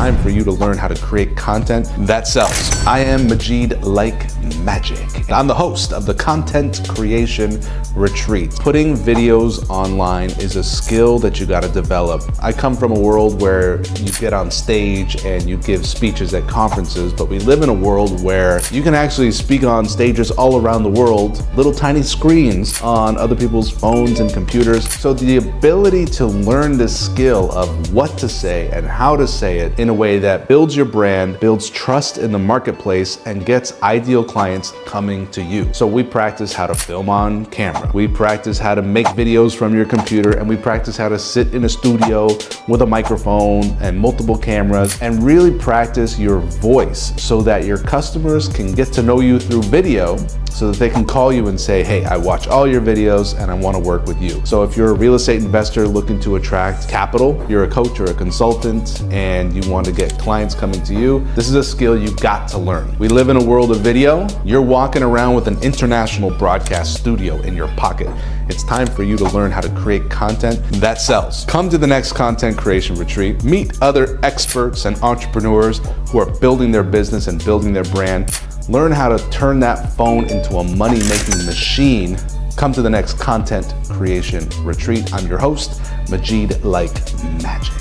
time for you to learn how to create content that sells. I am Majeed like magic. I'm the host of the Content Creation Retreat. Putting videos online is a skill that you gotta develop. I come from a world where you get on stage and you give speeches at conferences, but we live in a world where you can actually speak on stages all around the world, little tiny screens on other people's phones and computers. So the ability to learn this skill of what to say and how to say it in a way that builds your brand, builds trust in the marketplace, and gets ideal clients coming to you. So we practice how to film on camera. We practice how to make videos from your computer, and we practice how to sit in a studio with a microphone and multiple cameras and really practice your voice so that your customers can get to know you through video, so that they can call you and say, hey, I watch all your videos and I want to work with you. So if you're a real estate investor looking to attract capital, you're a coach or a consultant, and you want to get clients coming to you, this is a skill you got to learn. We live in a world of video. You're walking around with an international broadcast studio in your pocket. It's time for you to learn how to create content that sells. Come to the next Content Creation Retreat. Meet other experts and entrepreneurs who are building their business and building their brand. Learn how to turn that phone into a money-making machine. Come to the next Content Creation Retreat. I'm your host, Majeed like magic.